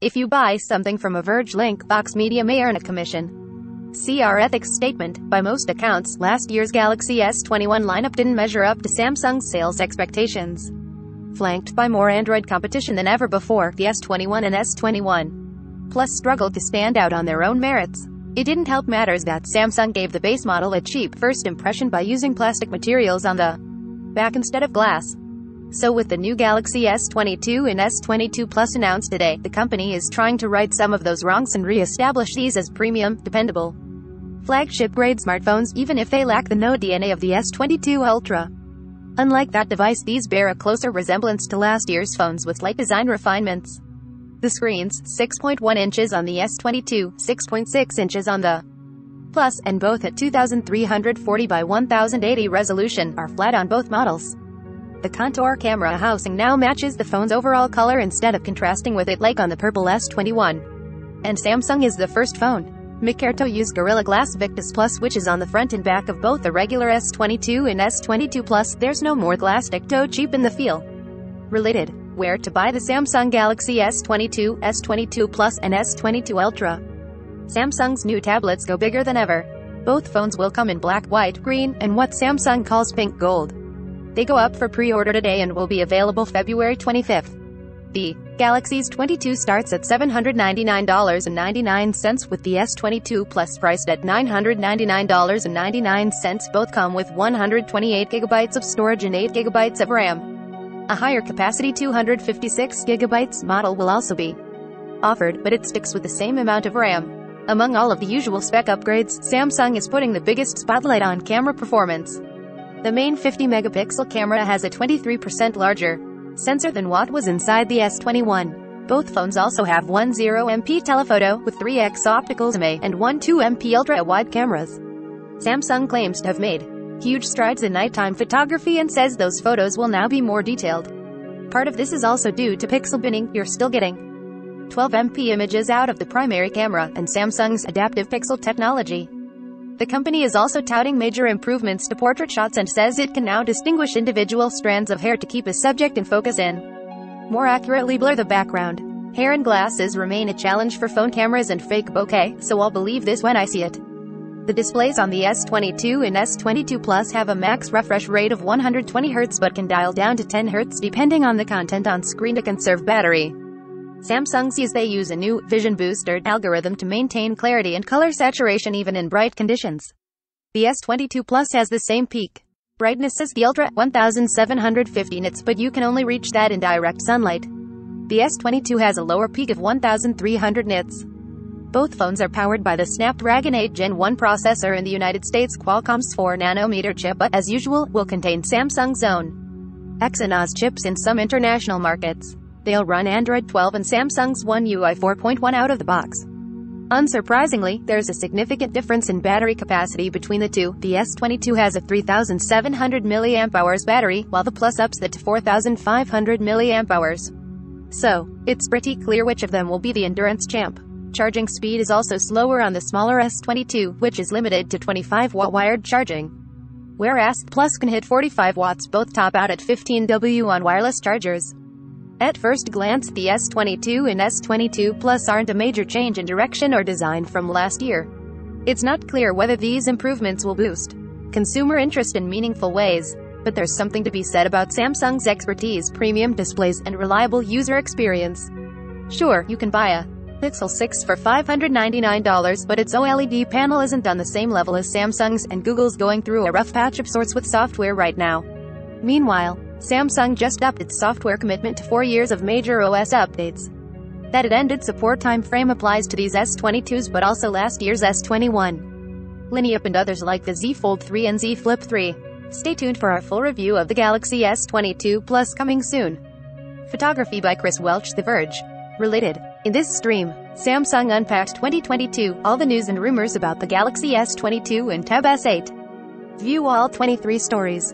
If you buy something from a Verg link, Vox Media may earn a commission. See our ethics statement. By most accounts, last year's Galaxy S21 lineup didn't measure up to Samsung's sales expectations. Flanked by more Android competition than ever before, the S21 and S21 Plus struggled to stand out on their own merits. It didn't help matters that Samsung gave the base model a cheap first impression by using plastic materials on the back instead of glass. So with the new Galaxy S22 and S22 Plus announced today, the company is trying to right some of those wrongs and re-establish these as premium, dependable, flagship-grade smartphones, even if they lack the no DNA of the S22 Ultra. Unlike that device, these bear a closer resemblance to last year's phones with slight design refinements. The screens, 6.1 inches on the S22, 6.6 inches on the Plus, and both at 2340 by 1080 resolution, are flat on both models. The contour camera housing now matches the phone's overall color instead of contrasting with it like on the purple S21. And Samsung is the first phone maker to use Gorilla Glass Victus Plus, which is on the front and back of both the regular S22 and S22 Plus. There's no more plastic to cheapen the feel. Related, where to buy the Samsung Galaxy S22, S22 Plus, and S22 Ultra. Samsung's new tablets go bigger than ever. Both phones will come in black, white, green, and what Samsung calls pink gold. They go up for pre-order today and will be available February 25th. The Galaxy's 22 starts at $799.99 with the S22 Plus priced at $999.99. Both come with 128 GB of storage and 8 GB of RAM. A higher capacity 256 GB model will also be offered, but it sticks with the same amount of RAM. Among all of the usual spec upgrades, Samsung is putting the biggest spotlight on camera performance. The main 50-megapixel camera has a 23% larger sensor than what was inside the S21. Both phones also have one 0MP telephoto with 3x optical zoom and one 2MP ultra-wide cameras. Samsung claims to have made huge strides in nighttime photography and says those photos will now be more detailed. Part of this is also due to pixel binning. You're still getting 12MP images out of the primary camera and Samsung's adaptive pixel technology. The company is also touting major improvements to portrait shots and says it can now distinguish individual strands of hair to keep a subject in focus and more accurately blur the background. Hair and glasses remain a challenge for phone cameras and fake bokeh, so I'll believe this when I see it. The displays on the S22 and S22 Plus have a max refresh rate of 120 Hz but can dial down to 10 Hz depending on the content on screen to conserve battery. Samsung says they use a new Vision Booster algorithm to maintain clarity and color saturation even in bright conditions. The S22 Plus has the same peak brightness as the Ultra, 1750 nits, but you can only reach that in direct sunlight. The S22 has a lower peak of 1300 nits. Both phones are powered by the Snapdragon 8 Gen 1 processor in the United States. Qualcomm's 4nm chip, but as usual, will contain Samsung's own Exynos chips in some international markets. They'll run Android 12 and Samsung's One UI 4.1 out of the box. Unsurprisingly, there's a significant difference in battery capacity between the two. The S22 has a 3700 mAh battery, while the Plus ups that to 4500 mAh. So, it's pretty clear which of them will be the endurance champ. Charging speed is also slower on the smaller S22, which is limited to 25-watt wired charging, whereas the Plus can hit 45 watts. Both top out at 15W on wireless chargers. At first glance, the S22 and S22 Plus aren't a major change in direction or design from last year. It's not clear whether these improvements will boost consumer interest in meaningful ways, but there's something to be said about Samsung's expertise, premium displays, and reliable user experience. Sure, you can buy a Pixel 6 for $599, but its OLED panel isn't on the same level as Samsung's, and Google's going through a rough patch of sorts with software right now. Meanwhile, Samsung just upped its software commitment to 4 years of major OS updates. That it ended support time frame applies to these S22s but also last year's S21, Lineap and others like the Z Fold 3 and Z Flip 3. Stay tuned for our full review of the Galaxy S22 Plus coming soon. Photography by Chris Welch, The Verge. Related, in this stream, Samsung Unpacked 2022, all the news and rumors about the Galaxy S22 and Tab S8. View all 23 stories.